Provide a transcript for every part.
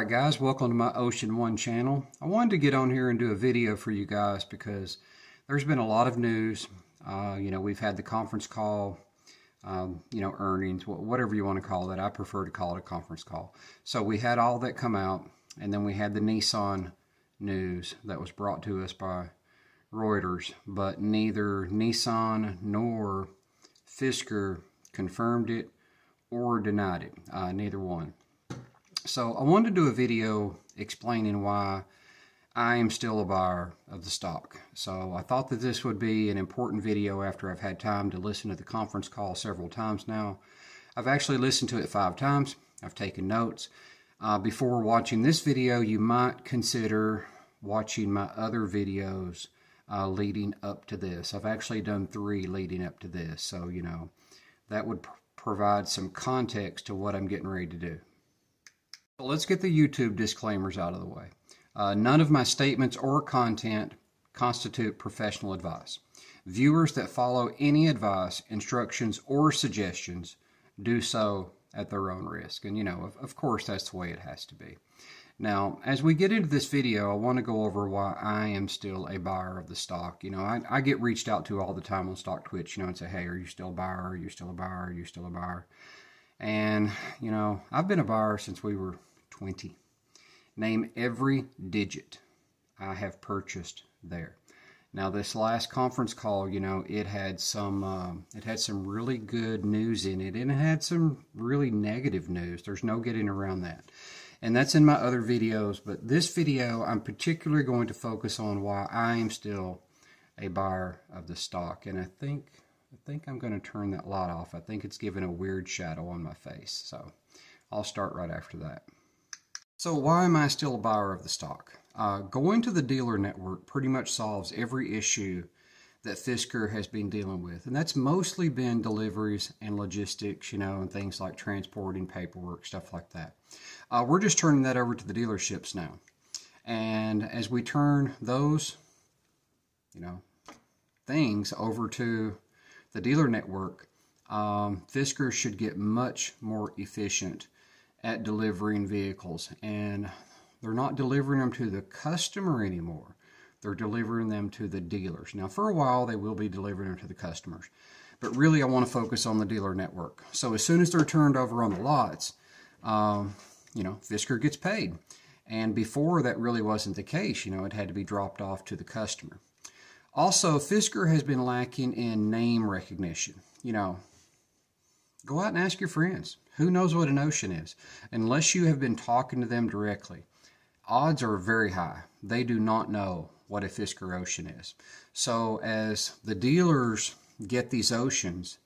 Alright guys, welcome to my Ocean One channel. I wanted to get on here and do a video for you guys because there's been a lot of news. We've had the conference call, earnings, whatever you want to call it. I prefer to call it a conference call. So we had all that come out, and then we had the Nissan news that was brought to us by Reuters, but neither Nissan nor Fisker confirmed it or denied it, neither one. So I wanted to do a video explaining why I am still a buyer of the stock. So I thought that this would be an important video after I've had time to listen to the conference call several times now. I've actually listened to it 5 times. I've taken notes. Before watching this video, you might consider watching my other videos leading up to this. I've actually done 3 leading up to this. So, that would provide some context to what I'm getting ready to do. So let's get the YouTube disclaimers out of the way. None of my statements or content constitute professional advice. Viewers that follow any advice, instructions, or suggestions do so at their own risk. And, of course, that's the way it has to be. Now, as we get into this video, I want to go over why I am still a buyer of the stock. I get reached out to all the time on Stock Twitch, and say, hey, are you still a buyer? Are you still a buyer? Are you still a buyer? And, I've been a buyer since we were 20. Name every digit I have purchased there. Now, this last conference call, it had some really good news in it, and it had some really negative news. There's no getting around that. And that's in my other videos, but this video, I'm particularly going to focus on why I am still a buyer of the stock. And I think I'm going to turn that light off. I think it's giving a weird shadow on my face. So I'll start right after that. So why am I still a buyer of the stock? Going to the dealer network pretty much solves every issue that Fisker has been dealing with. And that's mostly been deliveries and logistics, and things like transporting, paperwork, stuff like that. We're just turning that over to the dealerships now. And as we turn those, things over to the dealer network, Fisker should get much more efficient at delivering vehicles, and they're not delivering them to the customer anymore. They're delivering them to the dealers. Now, for a while, they will be delivering them to the customers, but really I want to focus on the dealer network. So as soon as they're turned over on the lots, Fisker gets paid. And before, that really wasn't the case. It had to be dropped off to the customer. Also, Fisker has been lacking in name recognition. Go out and ask your friends. Who knows what an Ocean is? Unless you have been talking to them directly, odds are very high. They do not know what a Fisker Ocean is. So as the dealers get these Oceans,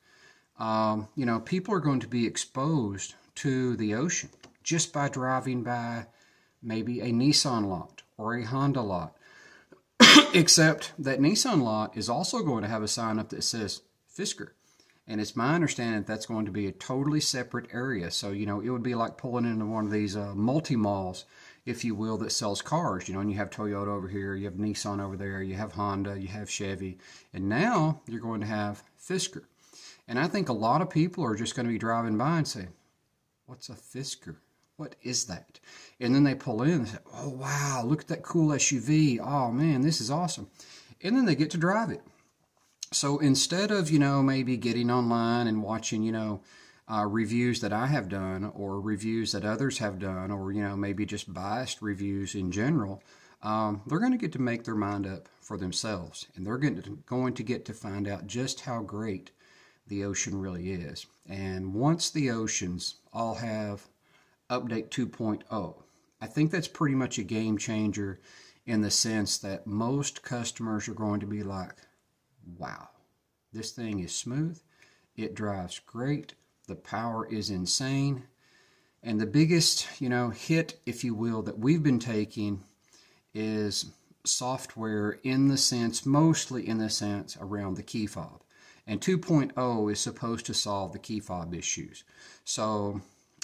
people are going to be exposed to the Ocean just by driving by maybe a Nissan lot or a Honda lot. Except that Nissan lot is also going to have a sign up that says Fisker. And it's my understanding that that's going to be a totally separate area. So, it would be like pulling into one of these multi-malls, if you will, that sells cars. And you have Toyota over here, you have Nissan over there, you have Honda, you have Chevy. And now you're going to have Fisker. And I think a lot of people are just going to be driving by and say, what's a Fisker? What is that? And then they pull in and say, oh, wow, look at that cool SUV. Oh, man, this is awesome. And then they get to drive it. So instead of, maybe getting online and watching, reviews that I have done or reviews that others have done or, maybe just biased reviews in general, they're going to get to make their mind up for themselves. And they're going to get to find out just how great the Ocean really is. And once the Oceans all have Update 2.0, I think that's pretty much a game changer in the sense that most customers are going to be like, wow, this thing is smooth, it drives great, the power is insane, and the biggest, hit, if you will, that we've been taking is software mostly in the sense around the key fob. And 2.0 is supposed to solve the key fob issues. So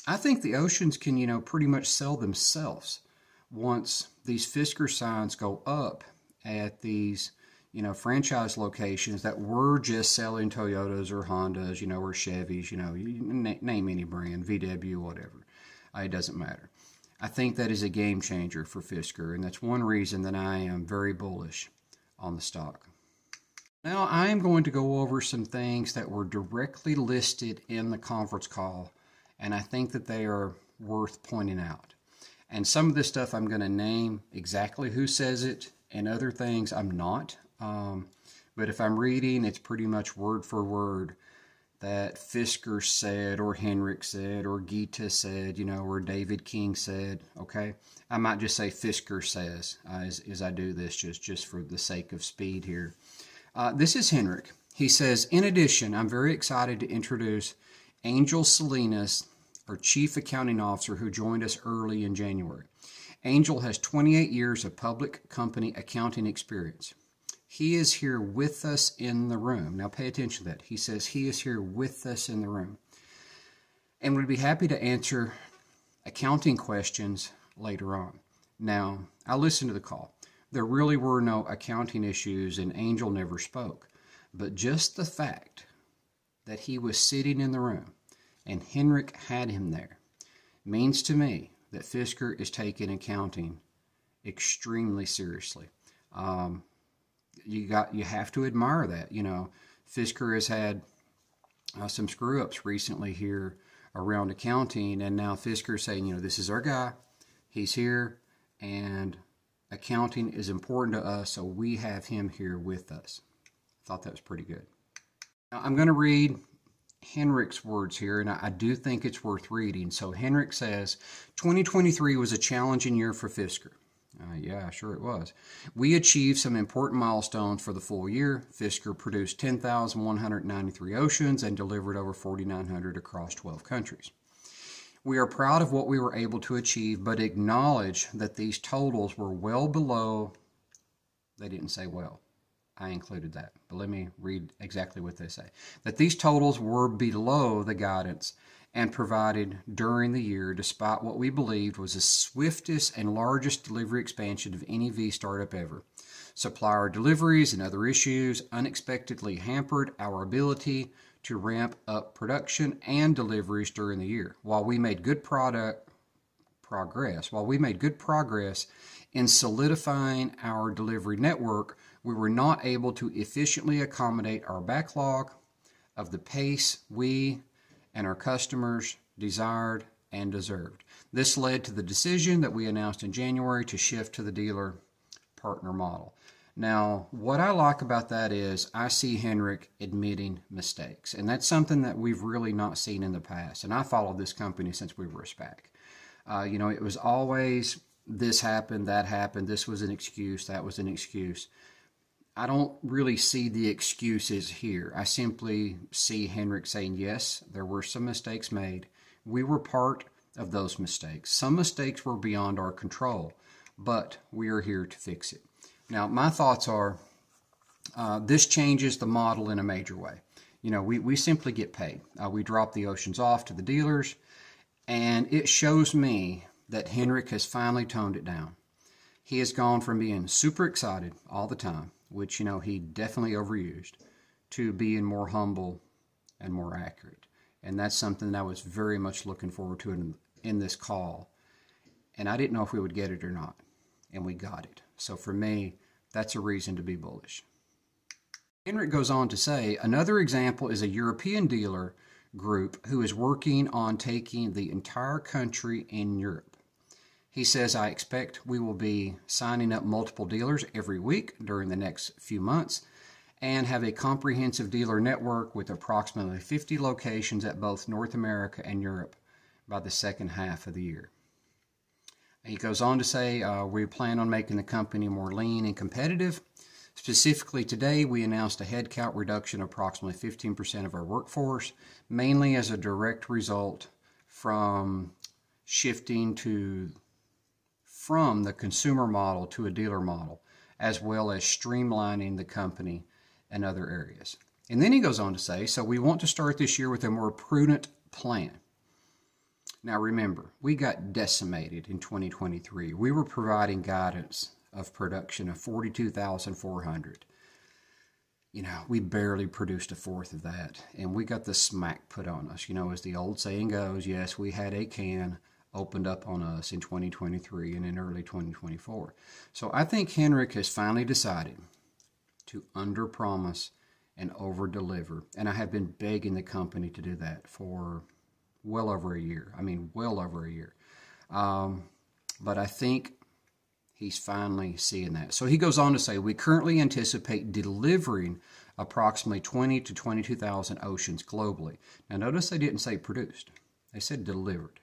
I think the Oceans can, pretty much sell themselves once these Fisker signs go up at these franchise locations that were just selling Toyotas or Hondas, or Chevys, you name any brand, VW, whatever. It doesn't matter. I think that is a game changer for Fisker, and that's one reason that I am very bullish on the stock. Now I am going to go over some things that were directly listed in the conference call, and I think that they are worth pointing out. And some of this stuff I'm going to name exactly who says it, and other things I'm not. But if I'm reading, it's pretty much word for word that Fisker said, or Henrik said, or Gita said, or David King said, okay? I might just say Fisker says as I do this, just for the sake of speed here. This is Henrik. He says, in addition, I'm very excited to introduce Angel Salinas, our Chief Accounting Officer, who joined us early in January. Angel has 28 years of public company accounting experience. He is here with us in the room. Now pay attention to that. He says he is here with us in the room. And would be happy to answer accounting questions later on. Now, I listened to the call. There really were no accounting issues, and Angel never spoke. But just the fact that he was sitting in the room and Henrik had him there means to me that Fisker is taking accounting extremely seriously. You have to admire that. Fisker has had some screw-ups recently here around accounting, and now Fisker is saying, this is our guy. He's here, and accounting is important to us, so we have him here with us. Thought that was pretty good. Now, I'm going to read Henrik's words here, and I do think it's worth reading. So Henrik says, 2023 was a challenging year for Fisker. Yeah, sure it was. We achieved some important milestones for the full year. Fisker produced 10,193 Oceans and delivered over 4,900 across 12 countries. We are proud of what we were able to achieve, but acknowledge that these totals were well below. They didn't say well. I included that, but let me read exactly what they say. That these totals were below the guidance and provided during the year, despite what we believed was the swiftest and largest delivery expansion of any V startup ever. Supplier deliveries and other issues unexpectedly hampered our ability to ramp up production and deliveries during the year. While we made good progress in solidifying our delivery network, we were not able to efficiently accommodate our backlog of the pace we and our customers desired and deserved. This led to the decision that we announced in January to shift to the dealer partner model. Now, what I like about that is I see Henrik admitting mistakes, and that's something that we've really not seen in the past. And I followed this company since we were a SPAC. It was always this happened, that happened, this was an excuse, that was an excuse. I don't really see the excuses here. I simply see Henrik saying, yes, there were some mistakes made. We were part of those mistakes. Some mistakes were beyond our control, but we are here to fix it. Now, my thoughts are this changes the model in a major way. We simply get paid. We drop the Oceans off to the dealers, and it shows me that Henrik has finally toned it down. He has gone from being super excited all the time, which, he definitely overused, to being more humble and more accurate. And that's something that I was very much looking forward to in this call. And I didn't know if we would get it or not. And we got it. So for me, that's a reason to be bullish. Henrik goes on to say, another example is a European dealer group who is working on taking the entire country in Europe. He says, I expect we will be signing up multiple dealers every week during the next few months and have a comprehensive dealer network with approximately 50 locations at both North America and Europe by the second half of the year. He goes on to say, we plan on making the company more lean and competitive. Specifically today, we announced a headcount reduction of approximately 15% of our workforce, mainly as a direct result from shifting from the consumer model to a dealer model, as well as streamlining the company and other areas. And then he goes on to say, so we want to start this year with a more prudent plan. Now remember, we got decimated in 2023. We were providing guidance of production of 42,400. We barely produced a fourth of that, and we got the smack put on us. As the old saying goes, yes, we had a can opened up on us in 2023 and in early 2024. So I think Henrik has finally decided to underpromise and overdeliver. And I have been begging the company to do that for well over a year. I mean, well over a year. But I think he's finally seeing that. So he goes on to say, we currently anticipate delivering approximately 20 to 22,000 Oceans globally. Now notice they didn't say produced. They said delivered.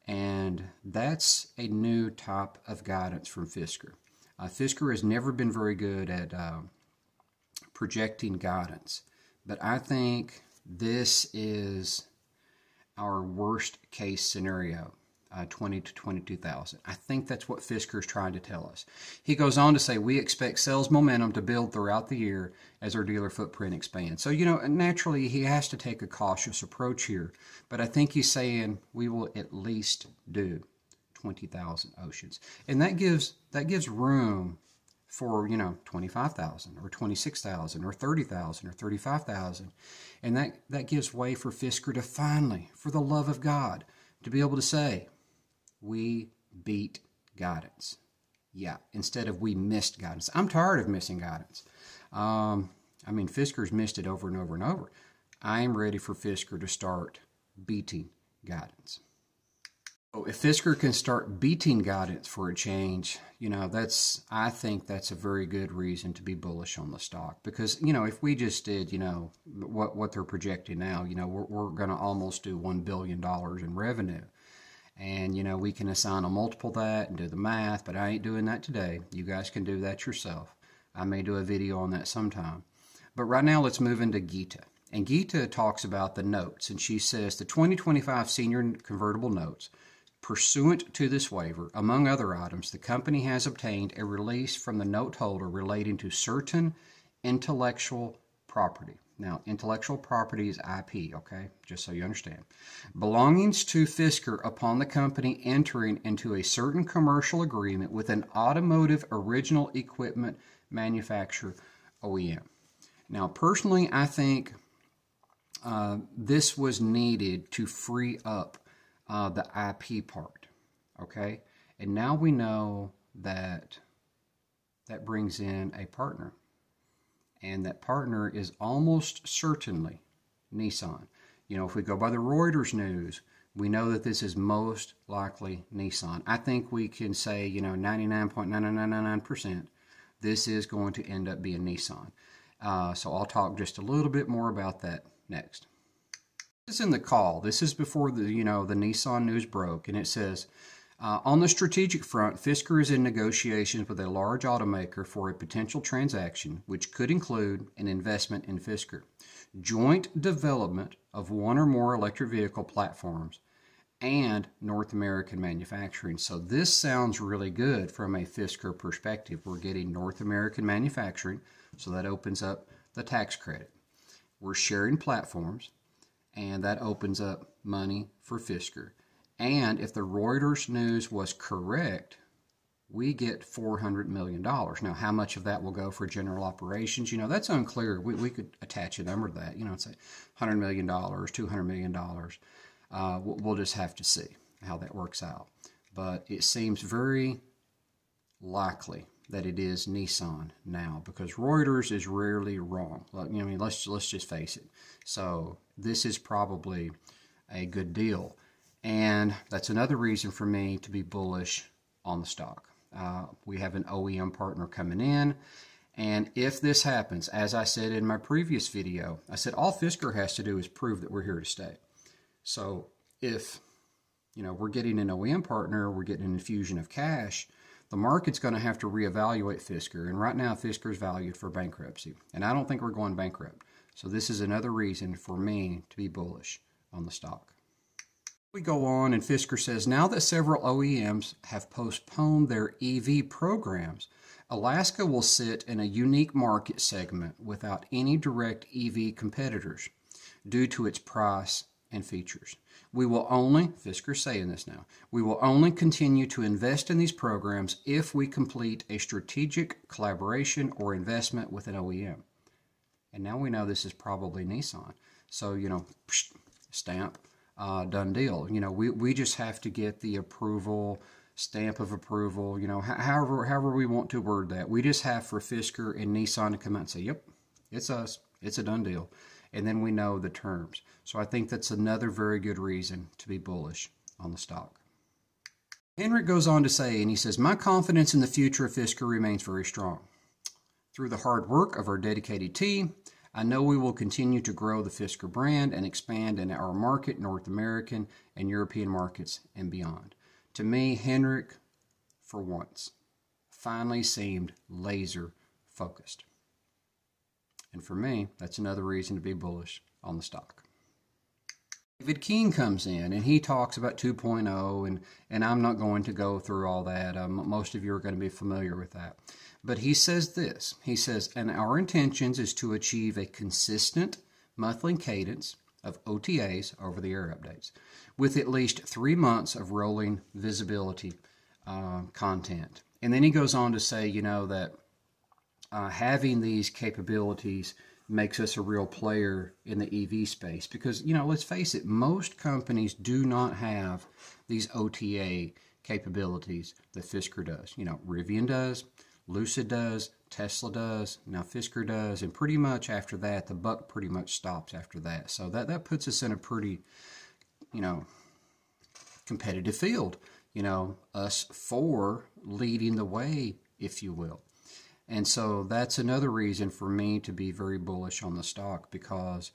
And that's a new type of guidance from Fisker. Fisker has never been very good at projecting guidance. But I think this is our worst case scenario. 20 to 22,000. I think that's what Fisker is trying to tell us. He goes on to say, we expect sales momentum to build throughout the year as our dealer footprint expands. So, naturally, he has to take a cautious approach here. But I think he's saying we will at least do 20,000 Oceans. And that gives room for, 25,000 or 26,000 or 30,000 or 35,000. And that gives way for Fisker to finally, for the love of God, to be able to say, we beat guidance. Yeah, instead of we missed guidance. I'm tired of missing guidance. Fisker's missed it over and over and over. I am ready for Fisker to start beating guidance. So if Fisker can start beating guidance for a change, I think that's a very good reason to be bullish on the stock. Because, if we just did, what they're projecting now, we're going to almost do $1 billion in revenue. And, we can assign a multiple that and do the math, but I ain't doing that today. You guys can do that yourself. I may do a video on that sometime. But right now, let's move into Geeta. And Geeta talks about the notes, and she says the 2025 senior convertible notes, pursuant to this waiver, among other items, the company has obtained a release from the note holder relating to certain intellectual property. Now, intellectual property is IP, okay? Just so you understand. Belongings to Fisker upon the company entering into a certain commercial agreement with an automotive original equipment manufacturer, OEM. Now, personally, I think this was needed to free up the IP part, okay? And now we know that brings in a partner. And that partner is almost certainly Nissan. If we go by the Reuters news, we know that this is most likely Nissan. I think we can say, 99.9999% this is going to end up being Nissan. So I'll talk just a little bit more about that next. This is in the call. This is before the Nissan news broke, and it says, on the strategic front, Fisker is in negotiations with a large automaker for a potential transaction, which could include an investment in Fisker, joint development of one or more electric vehicle platforms, and North American manufacturing. So this sounds really good from a Fisker perspective. We're getting North American manufacturing, so that opens up the tax credit. We're sharing platforms, and that opens up money for Fisker. And if the Reuters news was correct, we get $400 million. Now, how much of that will go for general operations? That's unclear. We could attach a number to that. Say $100 million, $200 million. We'll just have to see how that works out. But it seems very likely that it is Nissan now, because Reuters is rarely wrong. Let's just face it. So this is probably a good deal. And that's another reason for me to be bullish on the stock. We have an OEM partner coming in. And if this happens, as I said in my previous video, I said all Fisker has to do is prove that we're here to stay. So if we're getting an OEM partner, we're getting an infusion of cash, the market's going to have to reevaluate Fisker. And right now, Fisker is valued for bankruptcy. And I don't think we're going bankrupt. So this is another reason for me to be bullish on the stock. We go on, and Fisker says, now that several OEMs have postponed their EV programs, Alaska will sit in a unique market segment without any direct EV competitors due to its price and features. We will only, Fisker's saying this now, we will only continue to invest in these programs if we complete a strategic collaboration or investment with an OEM. And now we know this is probably Nissan. So, stamp. done deal. You know, we just have to get the approval, stamp of approval, you know, however we want to word that. We just have for Fisker and Nissan to come out and say, yep, it's us. It's a done deal. And then we know the terms. So I think that's another very good reason to be bullish on the stock. Henrik goes on to say, and he says, my confidence in the future of Fisker remains very strong. Through the hard work of our dedicated team, I know we will continue to grow the Fisker brand and expand in our market, North American and European markets and beyond. To me, Henrik, for once, finally seemed laser focused. And for me, that's another reason to be bullish on the stock. David King comes in and he talks about 2.0, and I'm not going to go through all that. Most of you are going to be familiar with that. But he says this. He says, and our intentions is to achieve a consistent monthly cadence of OTAs, over-the-air updates, with at least 3 months of rolling visibility content. And then he goes on to say, you know, that having these capabilities makes us a real player in the EV space because, you know, let's face it, most companies do not have these OTA capabilities that Fisker does. You know, Rivian does, Lucid does, Tesla does, now Fisker does, and pretty much after that, the buck pretty much stops after that. So that puts us in a pretty, you know, competitive field, you know, us four leading the way, if you will. And so that's another reason for me to be very bullish on the stock, because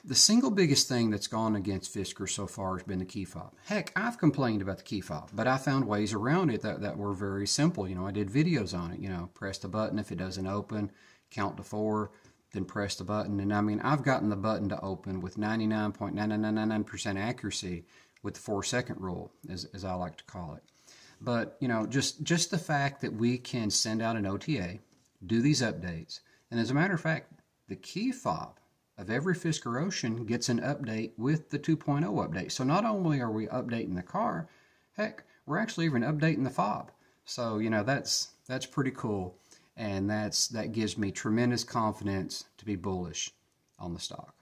the single biggest thing that's gone against Fisker so far has been the key fob. Heck, I've complained about the key fob, but I found ways around it that were very simple. You know, I did videos on it. You know, press the button. If it doesn't open, count to 4, then press the button. And I mean, I've gotten the button to open with 99.9999% accuracy with the 4-second rule, as I like to call it. But, you know, just the fact that we can send out an OTA, do these updates, and as a matter of fact, the key fob of every Fisker Ocean gets an update with the 2.0 update. So not only are we updating the car, heck, we're actually even updating the fob. So, you know, that's pretty cool, and that gives me tremendous confidence to be bullish on the stock.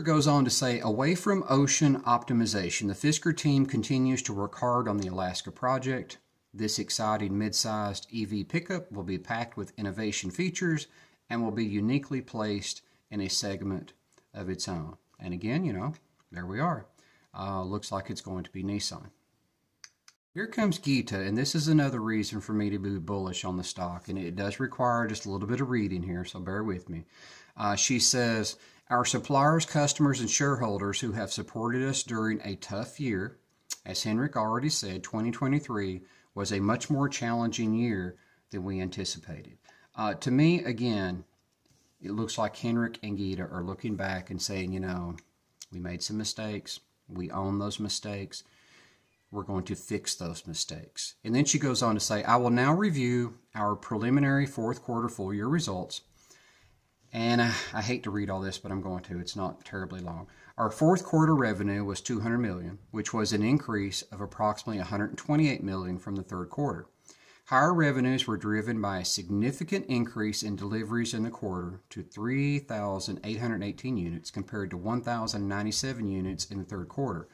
Goes on to say, away from ocean optimization, the Fisker team continues to work hard on the Alaska project. This exciting mid-sized EV pickup will be packed with innovation features and will be uniquely placed in a segment of its own. And again, you know, there we are. Looks like it's going to be Nissan. Here comes Gita, and this is another reason for me to be bullish on the stock, and it does require just a little bit of reading here, so bear with me. She says, our suppliers, customers, and shareholders who have supported us during a tough year, as Henrik already said, 2023 was a much more challenging year than we anticipated. To me, again, it looks like Henrik and Gita are looking back and saying, you know, we made some mistakes. We own those mistakes. We're going to fix those mistakes. And then she goes on to say, I will now review our preliminary fourth quarter full year results. And I hate to read all this, but I'm going to. It's not terribly long. Our fourth quarter revenue was $200 million, which was an increase of approximately $128 million from the third quarter. Higher revenues were driven by a significant increase in deliveries in the quarter to 3,818 units compared to 1,097 units in the third quarter.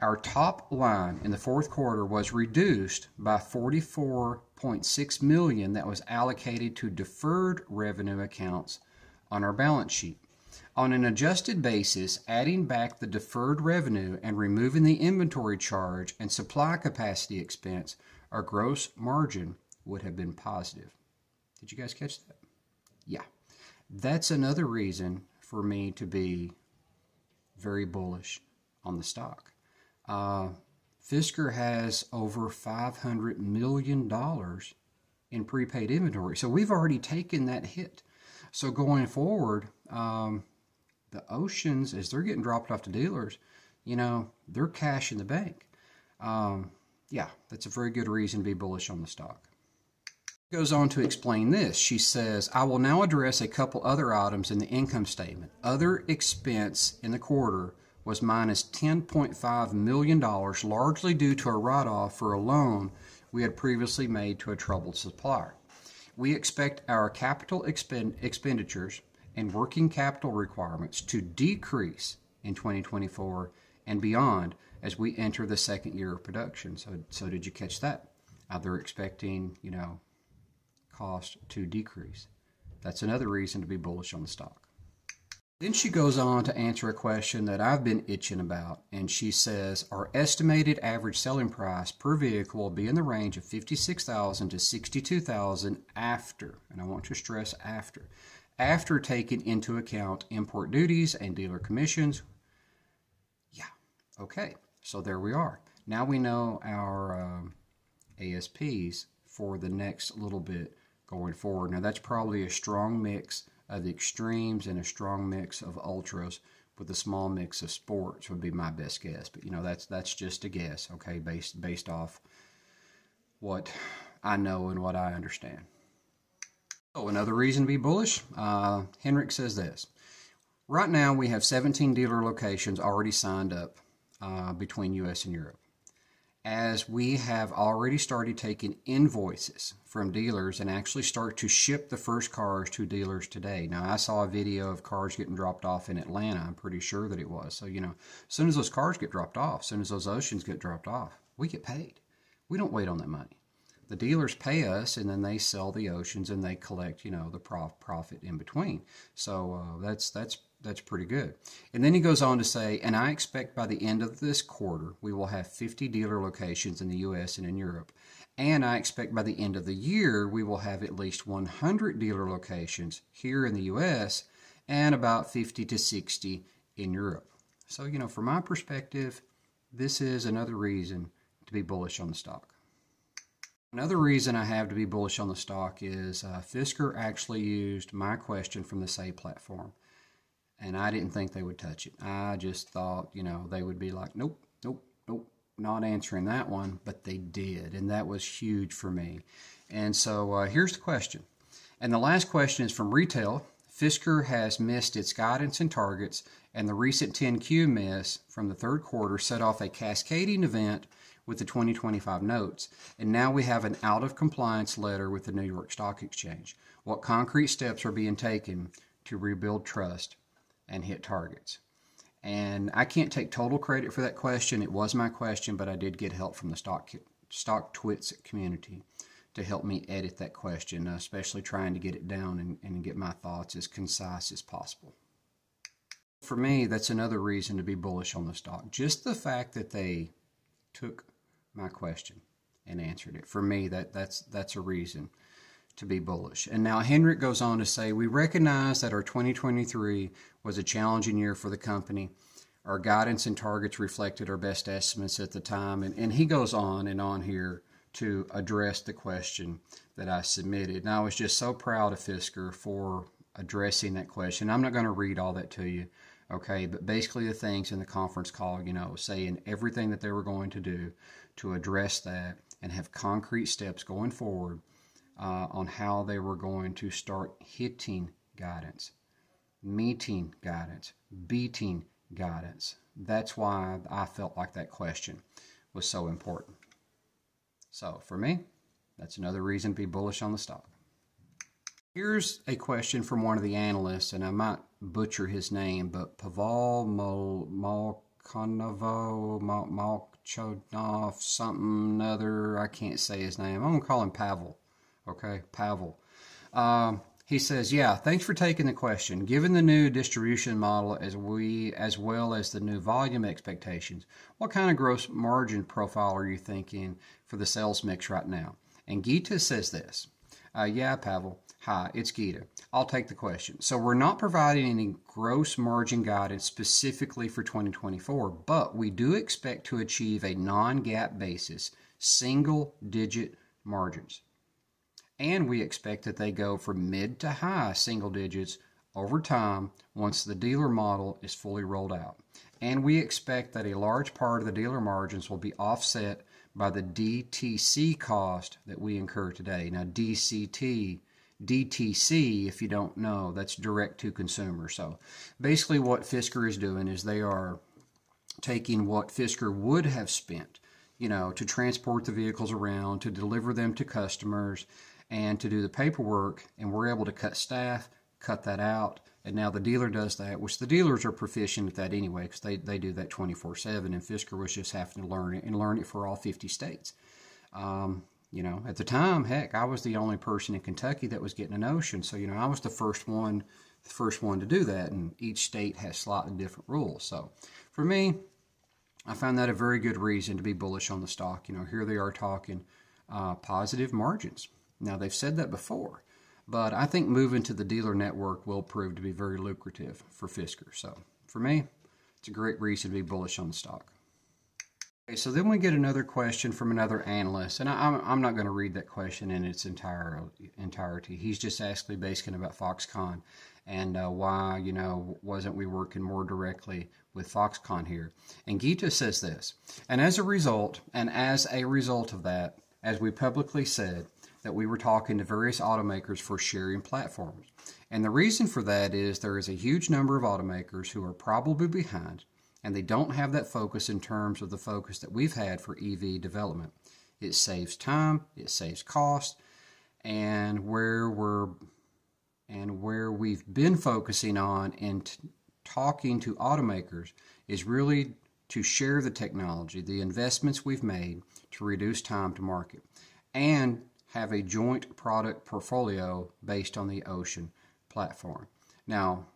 Our top line in the fourth quarter was reduced by $44.6 million that was allocated to deferred revenue accounts on our balance sheet. On an adjusted basis, adding back the deferred revenue and removing the inventory charge and supply capacity expense, our gross margin would have been positive. Did you guys catch that? Yeah. That's another reason for me to be very bullish on the stock. Fisker has over $500 million in prepaid inventory. So we've already taken that hit. So going forward, the Oceans, as they're getting dropped off to dealers, you know, they're cash in the bank. Yeah, that's a very good reason to be bullish on the stock. Goes on to explain this. She says, I will now address a couple other items in the income statement. Other expense in the quarter was minus $10.5 million, largely due to a write-off for a loan we had previously made to a troubled supplier. We expect our capital expenditures and working capital requirements to decrease in 2024 and beyond as we enter the second year of production. So did you catch that? They're expecting, cost to decrease. That's another reason to be bullish on the stock. Then she goes on to answer a question that I've been itching about, and she says, our estimated average selling price per vehicle will be in the range of $56,000 to $62,000 after, and I want to stress after taking into account import duties and dealer commissions. Yeah, okay, so there we are. Now we know our ASPs for the next little bit going forward. Now that's probably a strong mix of the extremes and a strong mix of ultras with a small mix of sports would be my best guess. But that's just a guess, okay, based off what I know and what I understand. So another reason to be bullish, Henrik says this. Right now we have 17 dealer locations already signed up between US and Europe. As we have already started taking invoices from dealers and actually start to ship the first cars to dealers today. Now, I saw a video of cars getting dropped off in Atlanta. I'm pretty sure that it was. So, as soon as those cars get dropped off, as soon as those Oceans get dropped off, we get paid. We don't wait on that money. The dealers pay us, and then they sell the Oceans, and they collect, the profit in between. So that's pretty good. And then he goes on to say, and I expect by the end of this quarter, we will have 50 dealer locations in the U.S. and in Europe. And I expect by the end of the year, we will have at least 100 dealer locations here in the U.S. and about 50 to 60 in Europe. So, from my perspective, this is another reason to be bullish on the stock. Another reason I have to be bullish on the stock is Fisker actually used my question from the Say platform. And I didn't think they would touch it. I just thought, they would be like, nope, not answering that one. But they did, and that was huge for me. And so here's the question. And the last question is from retail. Fisker has missed its guidance and targets, and the recent 10Q miss from the third quarter set off a cascading event with the 2025 notes. And now we have an out-of-compliance letter with the New York Stock Exchange. What concrete steps are being taken to rebuild trust and hit targets? And I can't take total credit for that question. It was my question, but I did get help from the Stock Twits community to help me edit that question, especially trying to get it down and get my thoughts as concise as possible. For me, that's another reason to be bullish on the stock. Just the fact that they took my question and answered it. For me, that's a reason to be bullish. And now Henrik goes on to say, we recognize that our 2023 was a challenging year for the company. Our guidance and targets reflected our best estimates at the time. And he goes on and on here to address the question that I submitted. And I was just so proud of Fisker for addressing that question. I'm not going to read all that to you, okay? But basically the things in the conference call, saying everything that they were going to do to address that and have concrete steps going forward on how they were going to start hitting guidance, meeting guidance, beating guidance. That's why I felt like that question was so important. So for me, that's another reason to be bullish on the stock. Here's a question from one of the analysts, and I might butcher his name, but Pavel Malchodnov, something other, I can't say his name. I'm going to call him Pavel. Okay, Pavel. He says, yeah, thanks for taking the question. Given the new distribution model as well as the new volume expectations, what kind of gross margin profile are you thinking for the sales mix right now? And Gita says this. Yeah, Pavel. Hi, it's Gita. I'll take the question. So we're not providing any gross margin guidance specifically for 2024, but we do expect to achieve a non-GAAP basis, single-digit margins. And we expect that they go from mid to high single digits over time once the dealer model is fully rolled out. And we expect that a large part of the dealer margins will be offset by the DTC cost that we incur today. Now, DTC, if you don't know, that's direct to consumer. So basically what Fisker is doing is they are taking what Fisker would have spent, to transport the vehicles around, to deliver them to customers, and to do the paperwork, and we're able to cut staff, cut that out, And now the dealer does that, which the dealers are proficient at that anyway, because they do that 24/7, and Fisker was just having to learn it, and learn it for all 50 states. You know, at the time, heck, I was the only person in Kentucky that was getting an Ocean, so, you know, I was the first one to do that, and each state has slightly different rules. So for me, I found that a very good reason to be bullish on the stock. You know, here they are talking positive margins. Now, they've said that before, but I think moving to the dealer network will prove to be very lucrative for Fisker. So for me, it's a great reason to be bullish on the stock. Okay, so then we get another question from another analyst, and I'm not going to read that question in its entirety. He's just basically about Foxconn and why, you know, wasn't we working more directly with Foxconn here. And Gita says this, and as a result of that, as we publicly said, that we were talking to various automakers for sharing platforms. And the reason for that is there is a huge number of automakers who are probably behind, and they don't have that focus in terms of the focus that we've had for EV development. It saves time, it saves cost, and where we've been focusing on and talking to automakers is really to share the technology, the investments we've made to reduce time to market, and have a joint product portfolio based on the Ocean platform. Now,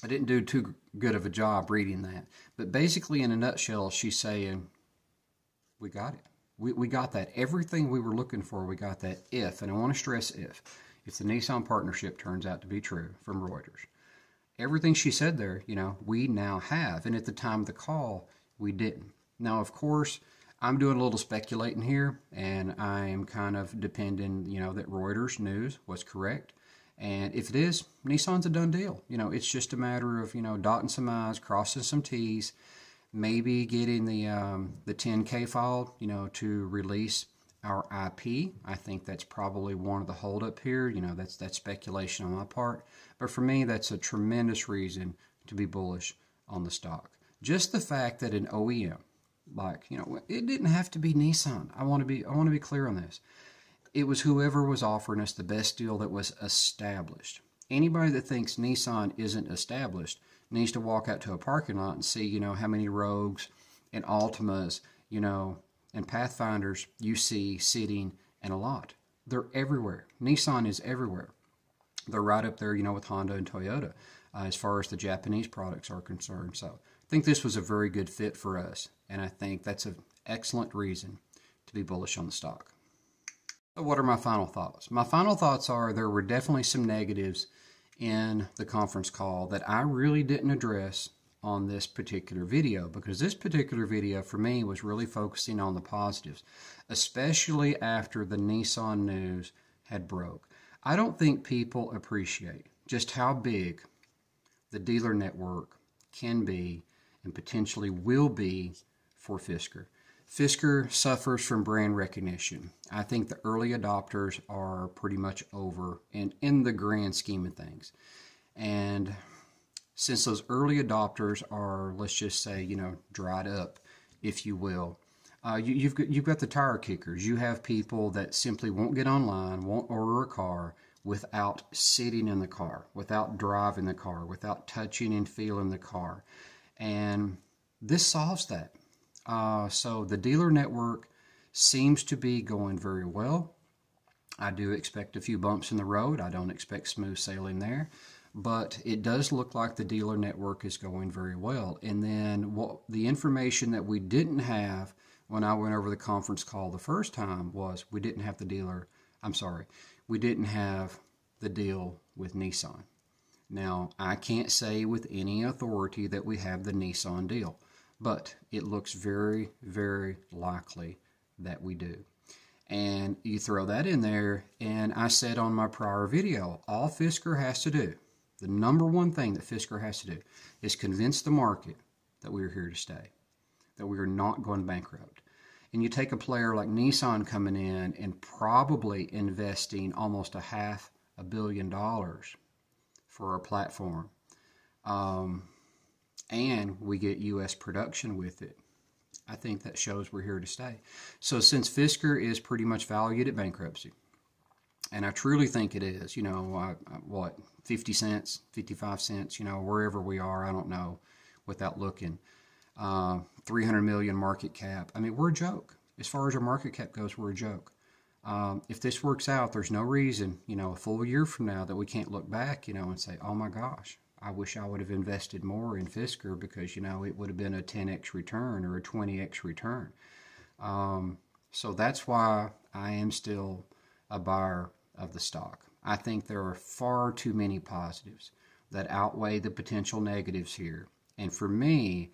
I didn't do too good of a job reading that, but basically in a nutshell, she's saying, we got it. We got that. Everything we were looking for, we got that if, and I want to stress if the Nissan partnership turns out to be true from Reuters. Everything she said there, you know, we now have, and at the time of the call, we didn't. Now, of course, I'm doing a little speculating here, and I am kind of depending, you know, that Reuters news was correct. And if it is, Nissan's a done deal. You know, it's just a matter of, you know, dotting some I's, crossing some T's, maybe getting the 10K filed, you know, to release our IP. I think that's probably one of the holdup here. You know, that's speculation on my part. But for me, that's a tremendous reason to be bullish on the stock. Just the fact that an OEM, like, you know, it didn't have to be Nissan. I want to be clear on this. It was whoever was offering us the best deal that was established. Anybody that thinks Nissan isn't established needs to walk out to a parking lot and see, you know, how many Rogues and Altimas, you know, and Pathfinders you see sitting in a lot. They're everywhere. Nissan is everywhere. They're right up there, you know, with Honda and Toyota as far as the Japanese products are concerned. So I think this was a very good fit for us, and I think that's an excellent reason to be bullish on the stock. So what are my final thoughts? My final thoughts are there were definitely some negatives in the conference call that I really didn't address on this particular video, because this particular video for me was really focusing on the positives, especially after the Nissan news had broke. I don't think people appreciate just how big the dealer network can be and potentially will be for Fisker. Fisker suffers from brand recognition. I think the early adopters are pretty much over in the grand scheme of things. And since those early adopters are, let's just say, you know, dried up, if you will, you've got the tire kickers. You have people that simply won't get online, won't order a car without sitting in the car, without driving the car, without touching and feeling the car. And this solves that. So the dealer network seems to be going very well. I do expect a few bumps in the road. I don't expect smooth sailing there, but it does look like the dealer network is going very well. And then the information that we didn't have when I went over the conference call the first time was we didn't have the deal with Nissan. Now, I can't say with any authority that we have the Nissan deal, but it looks very, very likely that we do. And you throw that in there, and I said on my prior video, all Fisker has to do, the number one thing that Fisker has to do, is convince the market that we are here to stay, that we are not going bankrupt. And you take a player like Nissan coming in and probably investing almost $500 million for our platform, and we get U.S. production with it. I think that shows we're here to stay. So since Fisker is pretty much valued at bankruptcy, And I truly think it is, you know, what, 50 cents, 55 cents, you know, wherever we are, I don't know, without looking. 300 million market cap. I mean, we're a joke. As far as our market cap goes, we're a joke. If this works out, there's no reason, you know, a full year from now that we can't look back, you know, and say, oh my gosh, I wish I would have invested more in Fisker because, you know, it would have been a 10x return or a 20x return. So that's why I am still a buyer of the stock. I think there are far too many positives that outweigh the potential negatives here. And for me,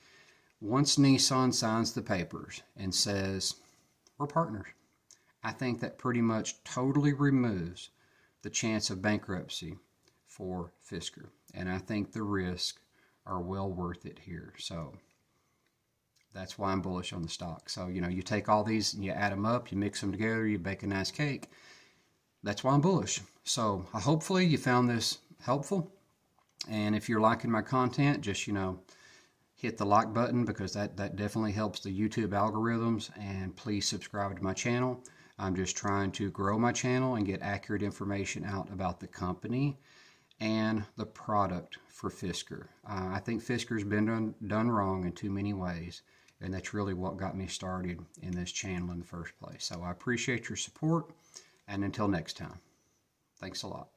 once Nissan signs the papers and says, we're partners, I think that pretty much totally removes the chance of bankruptcy for Fisker. And I think the risks are well worth it here. So that's why I'm bullish on the stock. So, you know, you take all these and you add them up, you mix them together, you bake a nice cake. That's why I'm bullish. So hopefully you found this helpful. And if you're liking my content, just, you know, hit the like button because that definitely helps the YouTube algorithms. And please subscribe to my channel. I'm just trying to grow my channel and get accurate information out about the company and the product for Fisker. I think Fisker's been done wrong in too many ways. And that's really what got me started in this channel in the first place. So I appreciate your support. And until next time, thanks a lot.